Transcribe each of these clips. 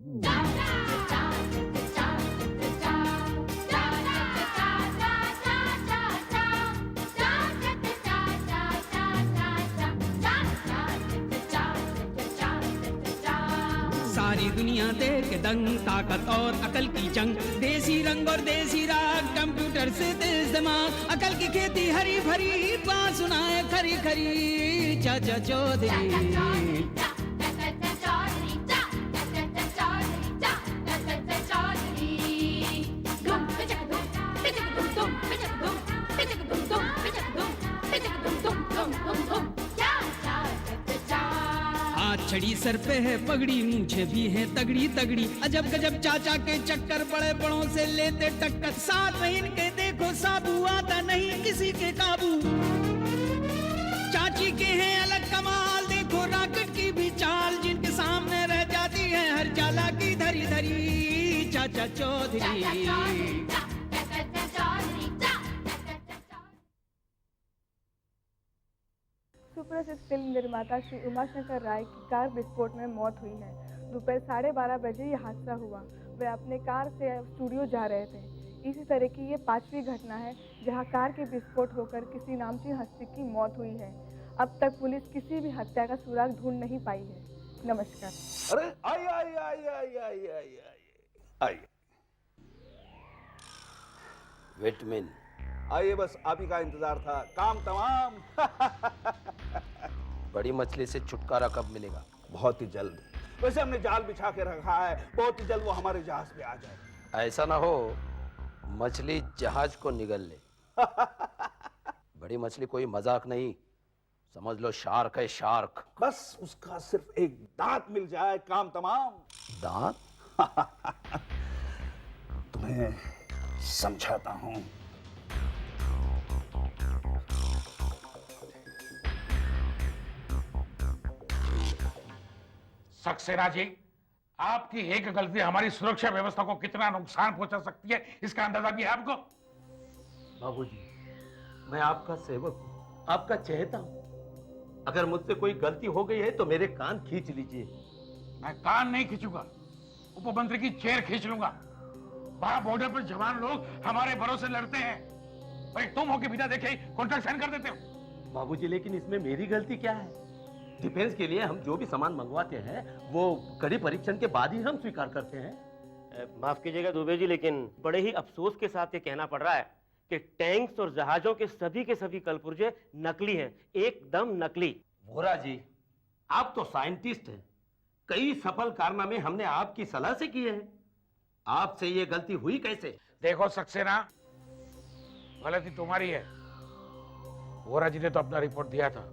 सारी दुनिया देख दंग, ताकत और अकल की जंग, देसी रंग और देसी राग, कंप्यूटर से तेज दिमाग, अकल की खेती हरी भरी, बात सुनाए खरी खरी चाचा चौधरी। छड़ी सर पे है पगड़ी, मूछे भी है तगड़ी तगड़ी, अजब गजब चाचा के चक्कर, बड़े बड़ों से लेते टक्कर, साथ में इनके देखो साबू, आता नहीं किसी के काबू। चाची के हैं अलग कमाल, देखो रॉकेट की भी चाल, जिनके सामने रह जाती है हर चाला की धरी धरी चाचा चौधरी। सुप्रसिद्ध फिल्म निर्माता श्री उमाशंकर राय की कार विस्फोट में मौत हुई है। दोपहर 12:30 बजे यह हादसा हुआ। वे अपने कार से स्टूडियो जा रहे थे। इसी तरह की ये 5वीं घटना है जहां कार के विस्फोट होकर किसी नामचीन हस्ती की मौत हुई है। अब तक पुलिस किसी भी हत्या का सुराग ढूंढ नहीं पाई है। नमस्कार। अरे आइए आइए आइए आइए आइए आइए आइए, विटामिन आइए, बस आप ही का इंतजार था, काम तमाम। बड़ी मछली से छुटकारा कब मिलेगा? बहुत ही जल्द। वैसे हमने जाल बिछा के रखा है, बहुत ही जल्द वो हमारे जहाज पे आ जाए। ऐसा ना हो मछली जहाज को निगल ले। बड़ी मछली कोई मजाक नहीं, समझ लो शार्क है, शार्क। बस उसका सिर्फ एक दांत मिल जाए, काम तमाम। दांत? तुम्हें समझाता हूं। सक्सेना जी, आपकी एक गलती हमारी सुरक्षा व्यवस्था को कितना नुकसान पहुंचा सकती है, इसका अंदाजा भी है आपको? बाबूजी, मैं आपका सेवक हूं, आपका चहेता हूं। अगर मुझसे कोई गलती हो गई है तो मेरे कान खींच लीजिए। मैं कान नहीं खींचूंगा, उपमंत्री की चेयर खींच लूंगा। वहां बॉर्डर पर जवान लोग हमारे भरोसे लड़ते हैं और एक तुम होके बिना देखे कॉन्ट्रैक्ट साइन कर देते हो। बाबूजी, लेकिन इसमें मेरी गलती क्या है? डिफेंस के लिए हम जो भी सामान मंगवाते हैं वो कड़ी परीक्षण के बाद ही हम स्वीकार करते हैं। माफ कीजिएगा दुबे जी, लेकिन बड़े ही अफसोस के साथ ये कहना पड़ रहा है कि टैंक्स और जहाजों के सभी कलपुर्जे नकली हैं, एकदम नकली। वोरा जी, आप तो साइंटिस्ट हैं, कई सफल कारनामे हमने आपकी सलाह से किए हैं, आपसे ये गलती हुई कैसे? देखो सक्सेना, गलती तुम्हारी है। वोरा जी ने तो अपना रिपोर्ट दिया था,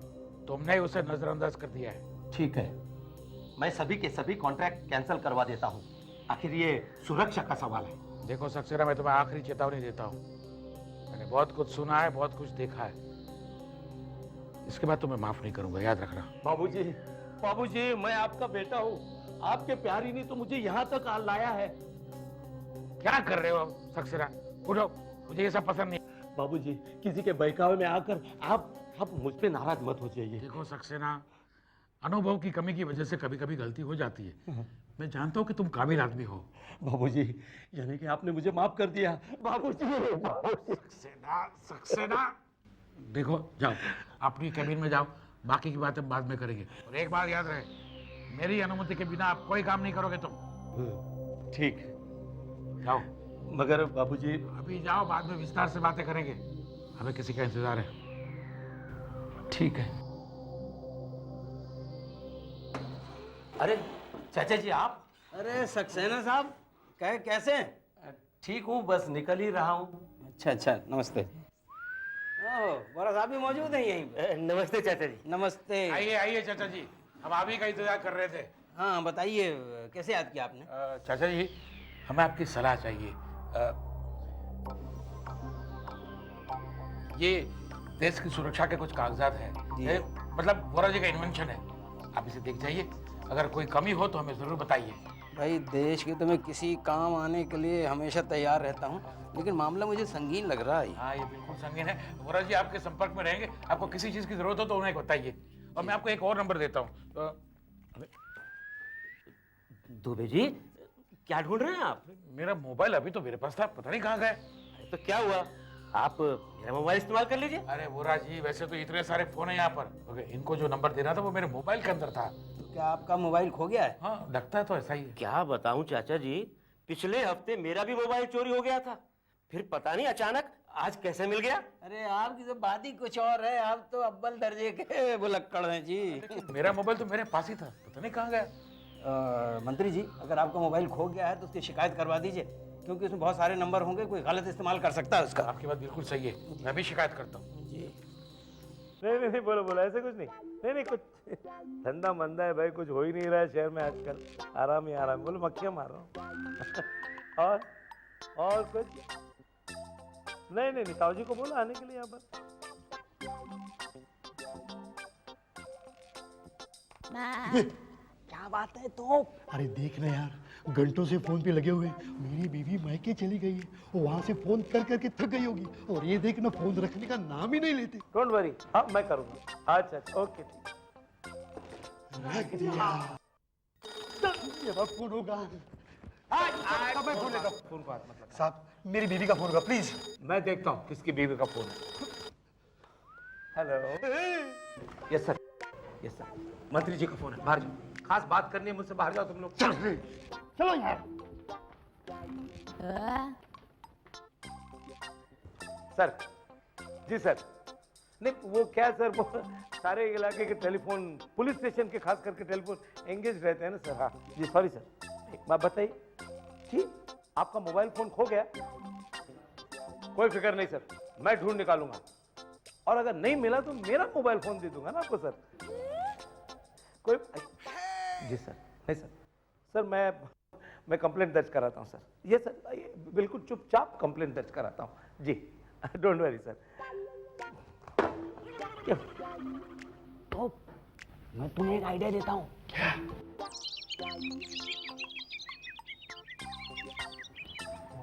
तुमने उसे नजरअंदाज कर दिया है। ठीक है, मैं सभी के सभी कॉन्ट्रैक्ट कैंसिल करवा देता हूं, आखिर ये सुरक्षा का सवाल है। देखो सक्सेना, मैं तुम्हें आखिरी चेतावनी देता हूँ, मैंने बहुत कुछ सुना है, बहुत कुछ देखा है, इसके बाद तुम्हें माफ नहीं करूंगा, याद रखना। बाबूजी, बाबूजी, मैं आपका बेटा हूँ, आपके प्यार ही ने तो मुझे यहाँ तक लाया है। क्या कर रहे हो सक्सेना? उठो, मुझे ये सब पसंद नहीं। बाबूजी, किसी के बहकावे में आकर आप मुझ पे नाराज मत हो जाइए। देखो सक्सेना, अनुभव की कमी की वजह से कभी कभी गलती हो जाती है। मैं जानता हूँ कि तुम काबिल आदमी हो। बाबूजी, यानी कि आपने मुझे माफ कर दिया। बाबूजी, सक्सेना, सक्सेना, देखो जाओ, अपनी कैबिन में जाओ, बाकी की बातें बाद में करेंगे। और एक बात याद रहे, मेरी अनुमति के बिना आप कोई काम नहीं करोगे तुम। ठीक, जाओ। मगर बाबूजी, अभी जाओ, बाद में विस्तार से बातें करेंगे, हमें किसी का इंतजार है। ठीक है। अरे चाचा जी, आप? अरे सक्सेना साहब, कैसे हैं? ठीक हूँ, बस निकल ही रहा हूँ। अच्छा, नमस्ते। ओह, बड़ा साहब भी मौजूद हैं यहीं पे। नमस्ते चाचा जी। नमस्ते। आइए आइए चाचा जी, हम आप ही का इंतजार कर रहे थे। हाँ बताइए, कैसे याद किया आपने? चाचा जी, हमें आपकी सलाह चाहिए। ये देश की सुरक्षा के कुछ कागजात हैं, मतलब वोरा जी का इन्वेंशन है, आप इसे देख जाइए, अगर कोई कमी हो तो हमें जरूर बताइए। भाई, देश के तो मैं किसी काम आने के लिए हमेशा तैयार रहता हूँ, लेकिन मामला मुझे संगीन लग रहा है। हाँ, ये बिल्कुल संगीन है। वोरा जी आपके संपर्क में रहेंगे, आपको किसी चीज की जरूरत हो तो उन्हें बताइए। और मैं आपको एक और नंबर देता हूँ। दुबे जी, क्या ढूंढ रहे हैं आप? मेरा मोबाइल अभी तो मेरे पास था, पता नहीं कहाँ गए। अरे तो क्या हुआ, आप मेरा मोबाइल इस्तेमाल कर लीजिए। अरे बोरा जी, वैसे तो इतने सारे फोन है यहाँ पर, मगर इनको जो नंबर देना था वो मेरे मोबाइल के अंदर था। तो क्या आपका मोबाइल खो गया है? हाँ, लगता है तो ऐसा ही है। क्या बताऊं चाचा जी, पिछले हफ्ते मेरा भी मोबाइल चोरी हो गया था, फिर पता नहीं अचानक आज कैसे मिल गया। अरे आपकी तो बात ही कुछ और है, आप तो अव्वल दर्जे के भुलक्कड़ हैं जी। मेरा मोबाइल तो मेरे पास ही था, पता नहीं कहाँ गया। मंत्री जी, अगर आपका मोबाइल खो गया है तो उसकी शिकायत करवा दीजिए, क्योंकि उसमें बहुत सारे नंबर होंगे, कोई गलत इस्तेमाल कर सकता है उसका। आपकी बात बिल्कुल सही है, मैं भी शिकायत करता हूँ। जी। नहीं बोलो बोलो, ऐसे कुछ नहीं कुछ ठंडा मंदा है भाई, कुछ हो ही नहीं रहा है शहर में आजकल, आराम ही आराम। बोलो मक्खियाँ मार रहा हूँ। और कुछ नहीं, ताऊ जी को बोलो आने के लिए यहाँ पर। क्या बात है तो? अरे देख ना यार, घंटों से फोन पे लगे हुए, मेरी बीवी मायके चली गई है, वो वहां से फोन कर करके थक गई होगी, और ये देख ना फोन रखने का नाम ही नहीं लेते। डोंट वरी, हाँ मैं करूँगा। अच्छा ओके रख दिया। ये फोन होगा। फोन को हाथ मत लगा। साहब, मेरी बीवी का फोन होगा प्लीज। मैं देखता हूँ किसकी बीवी का फोन है। हेलो। यस सर, मंत्री जी का फोन है, बाहर जाओ, खास बात करनी है मुझसे, बाहर जाओ तुम लोग। चलो यार। सर जी सर, नहीं वो क्या सर, वो सारे इलाके के टेलीफोन, पुलिस स्टेशन के खास करके टेलीफोन एंगेज रहते हैं ना सर। हाँ जी सॉरी सर। एक बात बताइए जी, आपका मोबाइल फोन खो गया? कोई फिक्र नहीं सर, मैं ढूंढ निकालूंगा, और अगर नहीं मिला तो मेरा मोबाइल फोन दे दूंगा ना आपको सर। कोई जी सर, नहीं सर मैं कंप्लेंट दर्ज कराता हूँ सर। ये सर, ये बिल्कुल चुपचाप कंप्लेंट दर्ज कराता हूँ जी, डोंट वरी सर। तो मैं तुम्हें एक आइडिया देता हूँ।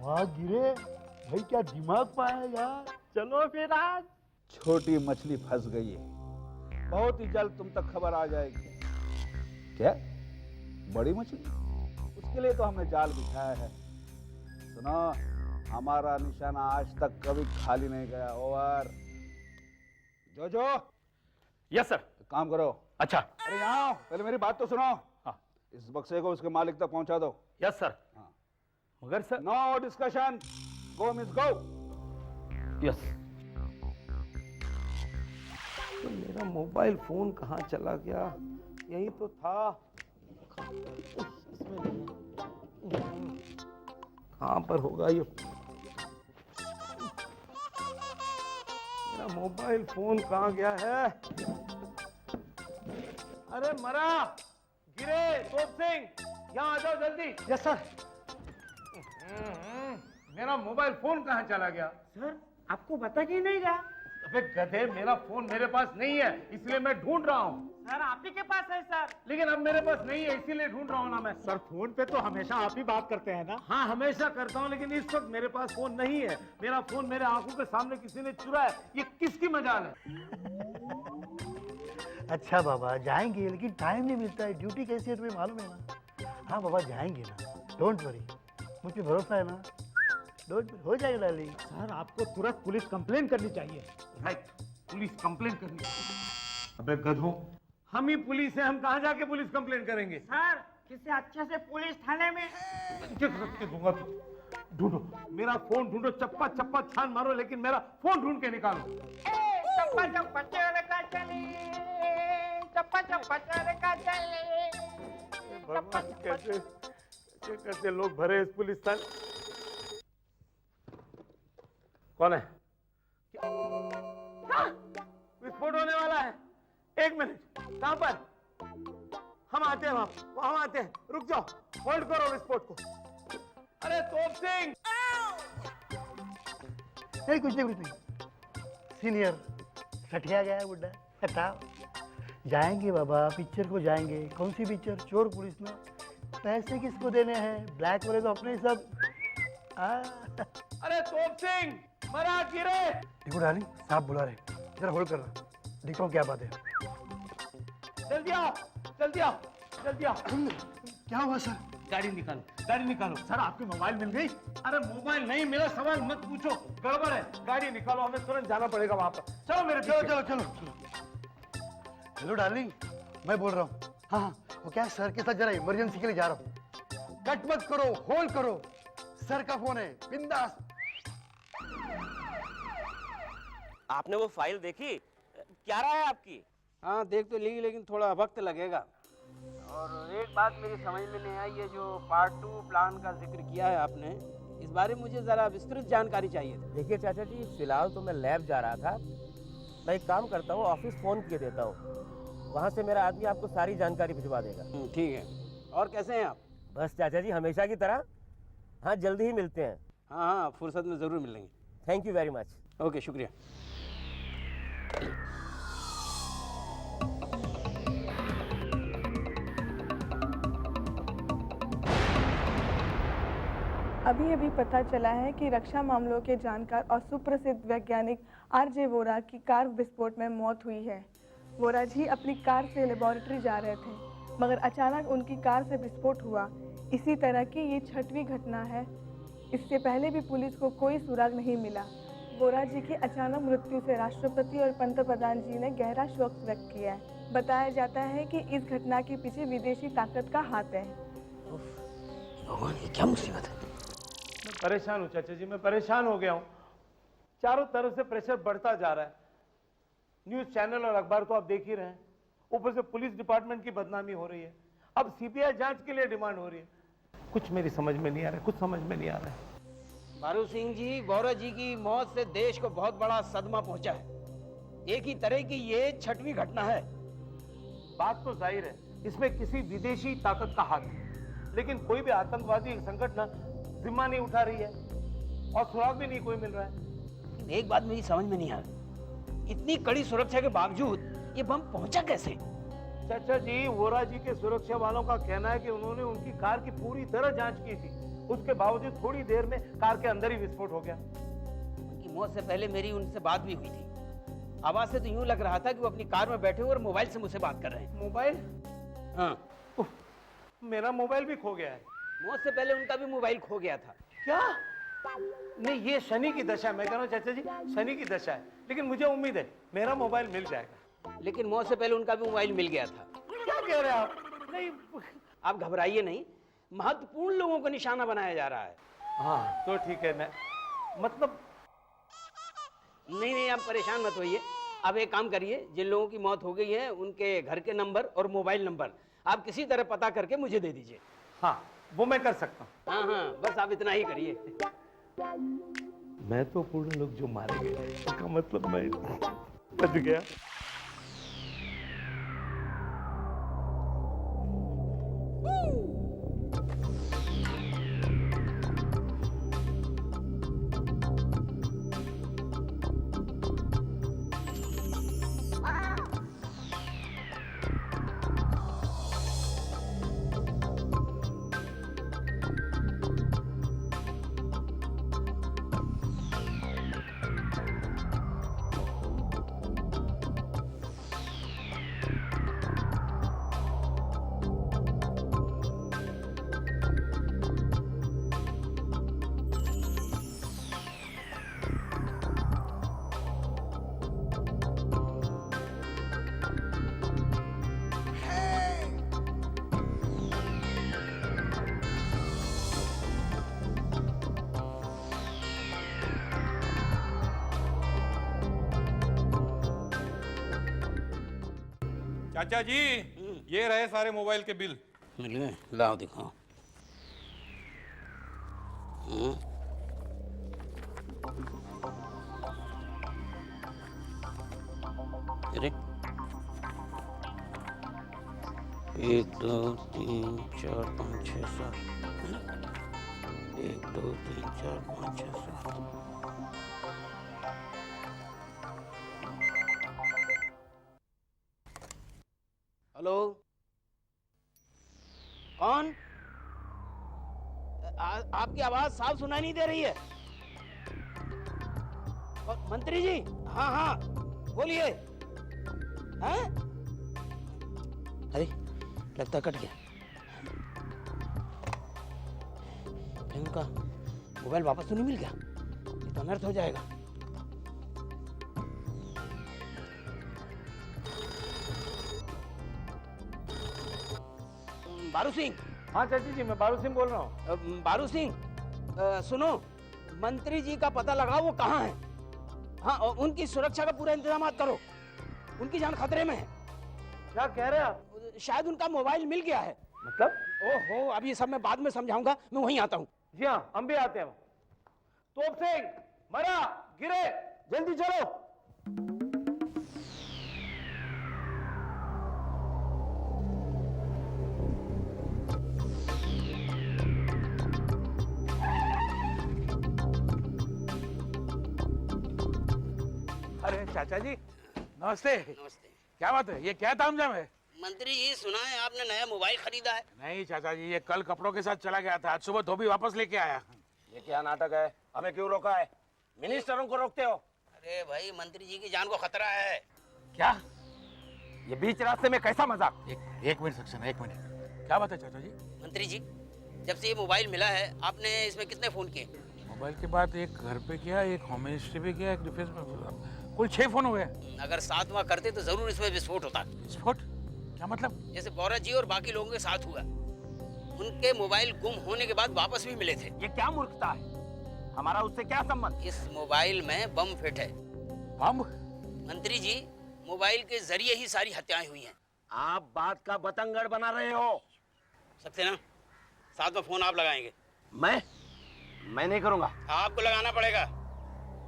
वाह गिरे भाई, क्या दिमाग पाया यार। चलो फिर आज छोटी मछली फंस गई है, बहुत ही जल्द तुम तक खबर आ जाएगी। क्या बड़ी मछली? उसके लिए तो हमने जाल बिछाया है। सुनो, हमारा निशाना आज तक कभी खाली नहीं गया। ओवर। जो यस सर। काम करो। अच्छा। अरे यहाँ आओ, पहले मेरी बात तो सुनो। हाँ। इस बक्से को उसके मालिक तक पहुंचा दो। Yes sir. हाँ। मगर सर। नो डिस्कशन, गो मिस गो। यस। तो मेरा मोबाइल फोन कहाँ चला गया? यही तो था। कहाँ पर होगा ये? मेरा मोबाइल फोन कहाँ गया है? अरे मरा गिरे, तोप सिंह, यहाँ आ जाओ जल्दी। Yes sir. मेरा मोबाइल फोन कहाँ चला गया? सर आपको पता क्यों नहीं गया? अबे गधे, मेरा फोन मेरे पास नहीं है, इसलिए मैं ढूंढ रहा हूँ। सर आप ही के पास है सर। लेकिन अब मेरे पास नहीं है, इसीलिए ढूंढ रहा हूँ ना मैं। सर फोन पे तो हमेशा आप ही बात करते हैं ना। हाँ हमेशा करता हूँ, लेकिन इस वक्त मेरे पास फोन नहीं है। मेरा फोन मेरे आंखों के सामने किसी ने चुराया। ये किसकी मजाल है? अच्छा बाबा जाएंगे, लेकिन टाइम नहीं मिलता है, ड्यूटी कैसी है तुम्हें मालूम है ना। हाँ बाबा जाएंगे ना, डोंट वरी, मुझ पे भरोसा है ना। डोंट वरी, हो जाएगा डार्लिंग। सर आपको तुरंत पुलिस कंप्लेन करनी चाहिए। राइट, पुलिस कंप्लेन करनी। अबे गधों, हम ही पुलिस है, हम कहाँ जाके पुलिस कंप्लेन करेंगे? सर किसी अच्छे से पुलिस थाने में। दूंगा तो ढूंढो, मेरा फोन ढूंढो, चप्पा चप्पा छान मारो, लेकिन मेरा फोन ढूंढ के निकालो। चप्पा चप्पा चल का चले, चप्पा चप्पा चल का चले। भगवान, कैसे कैसे लोग भरे इस पुलिस थाने। कौन है? विस्फोट होने वाला है। एक मिनट, कहां पर? हम आते हैं, वहां हम आते हैं, रुक जाओ, होल्ड करो विस्फोट को। अरे तोप सिंह! नहीं कुछ नहीं, सीनियर सठिया गया है बुड्ढा, हटाओ। जाएंगे बाबा, पिक्चर को जाएंगे। कौन सी पिक्चर? चोर पुलिस में। पैसे किसको देने हैं? ब्लैक वाले तो अपने सब। अरे तोप सिंह, मरा गिरे। देखो डार्लिंग, साहब बुला रहे, जरा होल्ड करना, देखता हूँ क्या बात है। जल्दी आओ, जल्दी आओ, जल्दी आओ। क्या हुआ सर? गाड़ी निकालो। सर आपकी मोबाइल मिल गई? अरे मोबाइल नहीं, मेरा सवाल मत पूछो, गड़बड़ है। गाड़ी निकालो, हमें तुरंत जाना पड़ेगा वहां पर। चलो मेरे चलो। हेलो डार्लिंग, मैं बोल रहा हूँ। हाँ, वो क्या है, सर के साथ जरा इमरजेंसी के लिए जा रहा हूँ। कट मत करो, होल्ड करो, सर का फोन है, बिंदास। आपने वो फाइल देखी? क्या राय है आपकी? हाँ देख तो ली, लेकिन थोड़ा वक्त लगेगा। और एक बात मेरी समझ में नहीं आई, ये जो पार्ट 2 प्लान का जिक्र किया है आपने, इस बारे में मुझे ज़रा विस्तृत जानकारी चाहिए थी। देखिए चाचा जी, फिलहाल तो मैं लैब जा रहा था। मैं एक काम करता हूँ, ऑफिस फ़ोन किए देता हूँ, वहाँ से मेरा आदमी आपको सारी जानकारी भिजवा देगा। ठीक है। और कैसे हैं आप? बस चाचा जी हमेशा की तरह। हाँ, जल्दी ही मिलते हैं। हाँ, फुर्सत में ज़रूर मिलेंगे। Thank you very much. Okay, शुक्रिया। अभी पता चला है कि रक्षा मामलों के जानकार और सुप्रसिद्ध वैज्ञानिक आरजे वोरा की कार विस्फोट में मौत हुई है। वोरा जी अपनी कार से लेबोरेटरी जा रहे थे, मगर अचानक उनकी कार से विस्फोट हुआ। इसी तरह की ये 6वीं घटना है। इससे पहले भी पुलिस को कोई सुराग नहीं मिला। वोरा जी की अचानक मृत्यु से राष्ट्रपति और पंतप्रधान जी ने गहरा शोक व्यक्त किया है। बताया जाता है कि इस घटना के पीछे विदेशी ताकत का हाथ है। भगवान, ये क्या मुसीबत है? मैं परेशान हूँ चाचा जी, मैं परेशान हो गया हूँ। चारों तरफ से प्रेशर बढ़ता जा रहा है। न्यूज़ चैनल और अखबार तो आप देख ही रहे हैं, ऊपर से पुलिस डिपार्टमेंट की बदनामी हो रही है। अब सीबीआई जांच के लिए डिमांड हो रही है। कुछ मेरी समझ में नहीं आ रहा है, बारू सिंह जी, वोरा जी की मौत से देश को बहुत बड़ा सदमा पहुंचा है। एक ही तरह की ये 6वीं घटना है। बात तो जाहिर है, इसमें किसी विदेशी ताकत का हाथ है, लेकिन कोई भी आतंकवादी संगठन जिम्मा नहीं उठा रही है और सुराग भी नहीं कोई मिल रहा है। एक बात मेरी समझ में नहीं आ रही, इतनी कड़ी सुरक्षा के बावजूद ये बम पहुंचा कैसे? चाचा जी, वोरा जी के सुरक्षा वालों का कहना है कि उन्होंने उनकी कार की पूरी तरह जांच की थी, उसके बावजूद थोड़ी देर में कार के अंदर ही विस्फोट हो गया। उनकी मौत से पहले मेरी उनसे बात भी हुई थी। आवाज से तो यूं लग रहा था कि वो अपनी कार में बैठे हुए और मोबाइल से मुझसे बात कर रहे हैं। मोबाइल? हाँ, मेरा मोबाइल भी खो गया है। मौत से पहले उनका भी मोबाइल खो गया था। क्या? नहीं, ये शनि की दशा है। मैं कह रहा हूँ चाचा जी, शनि की दशा है, लेकिन मुझे उम्मीद है मेरा मोबाइल मिल जाएगा। लेकिन मौत से पहले उनका भी मोबाइल मिल गया था। क्या कह रहे हैं आप? नहीं, आप घबराइए नहीं, महत्वपूर्ण लोगों को निशाना बनाया जा रहा है। हाँ तो ठीक है। मतलब नहीं, आप परेशान मत होइए। आप एक काम करिए, जिन लोगों की मौत हो गई है उनके घर के नंबर और मोबाइल नंबर आप किसी तरह पता करके मुझे दे दीजिए। हाँ, वो मैं कर सकता हूँ। हाँ, बस आप इतना ही करिए। महत्वपूर्ण लोग जो मारे गए, इसका मतलब मैं बच गया। चाचा जी, ये रहे सारे मोबाइल के बिल। मिल गए? लाओ दिखाओ। अरे 1 2 3 4 5 6 7 1 2 3 4 5 6 7। हेलो, कौन? आपकी आवाज साफ सुनाई नहीं दे रही है। मंत्री जी? हाँ, बोलिए। हैं? अरे लगता कट गया। कहीं उनका मोबाइल वापस तो नहीं मिल गया? ये तो अनर्थ हो जाएगा। बारू सिंह। हाँ चाची जी, मैं बारू सिंह बोल रहा हूँ। बारू सिंह, सुनो, मंत्री जी का पता लगाओ वो कहाँ है। हाँ, और उनकी सुरक्षा का पूरा इंतजाम करो, उनकी जान खतरे में है। क्या कह रहे हैं आप? शायद उनका मोबाइल मिल गया है। मतलब? ओहो, अब ये सब मैं बाद में समझाऊंगा, मैं वहीं आता हूँ। जी हाँ, हम भी आते हैं। तोप सिंह, मरा, गिरे, जल्दी चलो। अरे चाचा जी नमस्ते। नमस्ते। क्या बात है, ये क्या तामझाम है? मंत्री जी, सुना है आपने नया मोबाइल खरीदा है? नहीं चाचा जी, ये कल कपड़ों के साथ चला गया था, आज सुबह धोबी वापस लेके आया। ये क्या नाटक है? हमें क्यों रोका है? मिनिस्टरों को रोकते हो? अरे भाई, मंत्री जी की जान को खतरा है। क्या? ये बीच रास्ते में कैसा मजाक? एक मिनट सक्सेना, एक मिनट। क्या बात है चाचा जी? मंत्री जी, जब से ये मोबाइल मिला है, आपने इसमें कितने फोन किए? मोबाइल के बाद एक घर पे किया, एक होम मिनिस्ट्री पे किया, एक डिफेंस में, कुल 6 फोन हुए। अगर 7वां करते तो जरूर इसमें विस्फोट होता। विस्फोट? क्या मतलब? जैसे गौरा जी और बाकी लोगों के साथ हुआ, उनके मोबाइल गुम होने के बाद वापस भी मिले थे। ये क्या मूर्खता है? हमारा उससे क्या संबंध? इस मोबाइल में बम फिट है। बम? मंत्री जी, मोबाइल के जरिए ही सारी हत्याएं हुई हैं। आप बात का बतंगड़ बना रहे हो। सक्सेना, 7वां फोन आप लगाएंगे। मैं नहीं करूंगा। आपको लगाना पड़ेगा।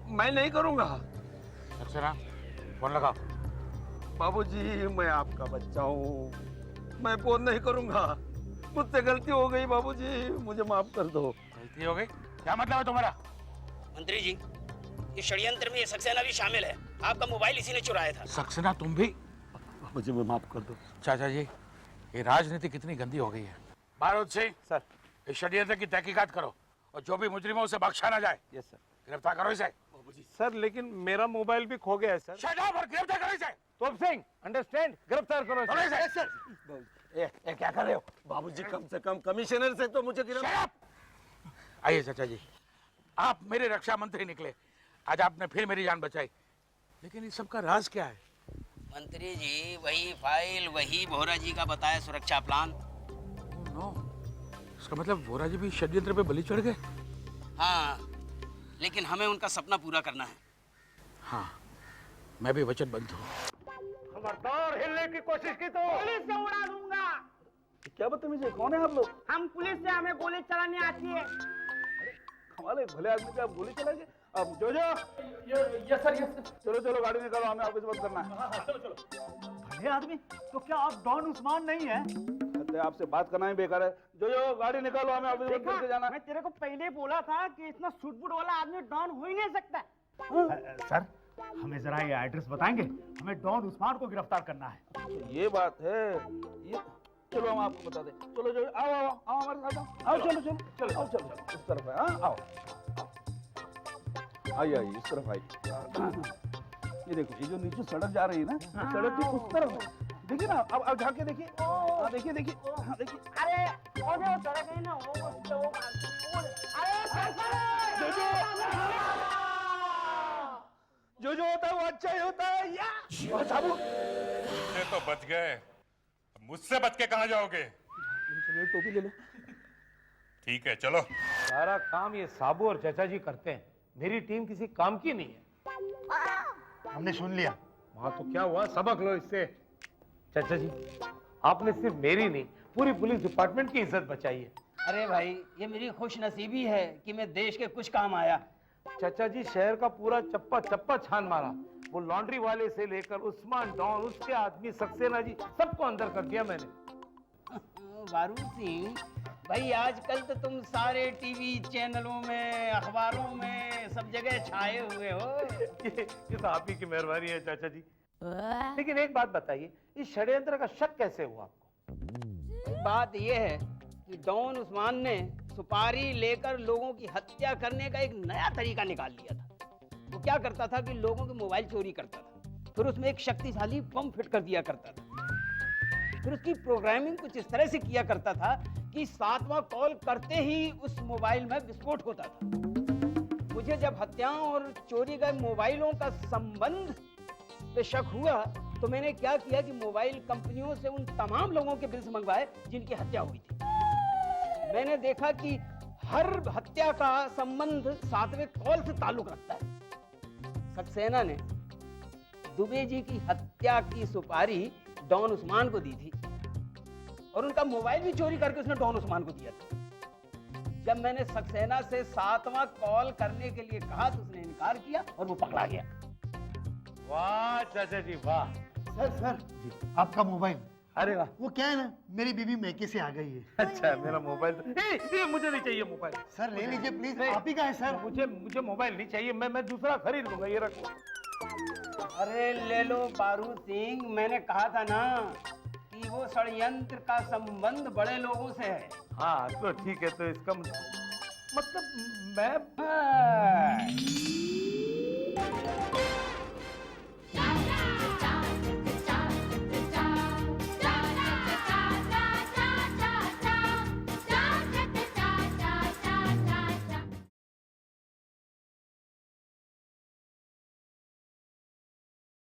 मैं नहीं करूंगा। सक्सेना, फोन लगाओ। बाबूजी, मैं आपका बच्चा हूँ, मैं फोन नहीं करूंगा। मुझसे गलती हो गई बाबूजी, मुझे माफ कर दो। गलती हो गई? क्या मतलब है तुम्हारा? मंत्री जी, इस षड्यंत्र में ये सक्सेना भी शामिल है। आपका मोबाइल इसी ने चुराया था। सक्सेना, तुम भी? मुझे माफ कर दो। चाचा जी, ये राजनीति कितनी गंदी हो गई है। बारूद सिंह, सर। इस षड्यंत्र की तहकीकात करो और जो भी मुजरिम हो उसे बख्शा ना जाए। Yes sir. गिरफ्तार करो इसे। सर, लेकिन मेरा मोबाइल भी खो गया है सर। शट अप और गिरफ्तार करो इसे। तोप सिंह, अंडरस्टैंड? गिरफ्तार करो करो इसे। इसे। ये क्या कर रहे हो? बाबूजी, कम से कम कमिश्नर से तो मुझे Shut up! आइए चाचा जी, आप मेरे रक्षा मंत्री निकले, आज आपने फिर मेरी जान बचाई, लेकिन इस सब का राज क्या है? मंत्री जी, वही फाइल, वही बोहरा जी का बताया सुरक्षा प्लान। नो, इसका मतलब बोहरा जी भी षड्यंत्र पे बलि चढ़ गए। हाँ, लेकिन हमें उनका सपना पूरा करना है। हाँ, मैं भी वचनबद्ध हूँ। खबरदार हिलने की कोशिश की तो पुलिस से उड़ा दूंगा। क्या बदतमीजी, कौन है आप लोग? हम पुलिस से, हमें गोली चलाने आती है। हमारे भले आदमी पे आप गोली चलाएंगे? अब जो यस सर, चलो चलो गाड़ी निकालो, हमें ऑफिस बंद करना है। चलो चलो। भले आदमी? तो क्या आप डॉन उस्मान नहीं है? अरे आपसे बात करना ही बेकार है। जो गाड़ी निकालो, हमें ऑफिस बंद करके जाना। मैं तेरे को पहले ही बोला था कि इतना सूट-बूट वाला आदमी डॉन हो ही नहीं सकता। सर, हमें जरा ये एड्रेस बताएंगे, हमें डॉन उस्मान को गिरफ्तार करना है। ये बात है। ये चलो हम आपको बता दें। चलो जो आओ आओ आओ हमारे साथ आओ। आओ चलो चलो चलो आओ चलो चलो इस तरफ है। हाँ आओ आइए आइए इस तरफ आइए। ये देखो, ये जो नीचे सड़क जा रही है ना, सड़क की उस तरफ है। देखिए ना, अब झाँक के देखिए। हाँ देखिए देखिए, हाँ देखिए। अरे वो जो सड़क है ना, वो जो होता है वो अच्छा ही होता है। या मुझसे तो बच गए, मुझसे बच के कहाँ जाओगे? टोपी ले लो। ठीक है चलो। सारा काम ये साबू और चाचा जी करते हैं, मेरी टीम किसी काम की नहीं है। हमने सुन लिया। वहां तो क्या हुआ, सबक लो इससे। चाचा जी, आपने सिर्फ मेरी नहीं, पूरी पुलिस डिपार्टमेंट की इज्जत बचाई है। अरे भाई, ये मेरी खुशनसीबी है कि मैं देश के कुछ काम आया। चाचा जी, शहर का पूरा चप्पा चप्पा छान मारा। वो लॉन्ड्री वाले से लेकर उस्मान डॉन, उसके आदमी सक्सेना जी, सबको अंदर कर दिया मैंने। बारूद सिंह भाई, आजकल तो तुम सारे टीवी चैनलों में, अखबारों में, सब जगह छाए हुए हो। ये तो आप ही की मेहरबानी है चाचा जी। लेकिन एक बात बताइए, इस षड्यंत्र का शक कैसे हुआ आपको? बात यह है कि डॉन उस्मान ने सुपारी लेकर लोगों की हत्या करने का एक नया तरीका निकाल लिया था। वो क्या करता था कि लोगों के मोबाइल चोरी करता था, फिर उसमें एक शक्तिशाली बम फिट कर दिया करता था। फिर उसकी प्रोग्रामिंग कुछ इस तरह से किया करता था कि 7वां कॉल करते ही उस मोबाइल में विस्फोट होता था। मुझे जब हत्याओं और चोरी गए मोबाइलों का संबंध पे शक हुआ तो मैंने क्या किया कि मोबाइल कंपनियों से उन तमाम लोगों के बिल्स मंगवाए जिनकी हत्या हुई थी। मैंने देखा कि हर हत्या का संबंध 7वें कॉल से ताल्लुक रखता है। सक्सेना ने दुबे जी की हत्या की सुपारी डॉन उस्मान को दी थी और उनका मोबाइल भी चोरी करके उसने डॉन उस्मान को दिया था। जब मैंने सक्सेना से 7वां कॉल करने के लिए कहा तो उसने इनकार किया और वो पकड़ा गया। वाह चाचा जी वाह। सर जी आपका मोबाइल। अरे वाह। वो क्या है ना, मेरी बीवी मैके से आ गई है। अच्छा मेरा मोबाइल मुझे नहीं चाहिए मोबाइल। सर ले लीजिए प्लीज, आप ही का है सर। मुझे मोबाइल नहीं चाहिए, मैं दूसरा खरीद लूंगा, ये रखो। अरे ले लो बारूद सिंह, मैंने कहा था ना कि वो षड्यंत्र का संबंध बड़े लोगों से है। हाँ तो ठीक है, तो इसका मतलब मैं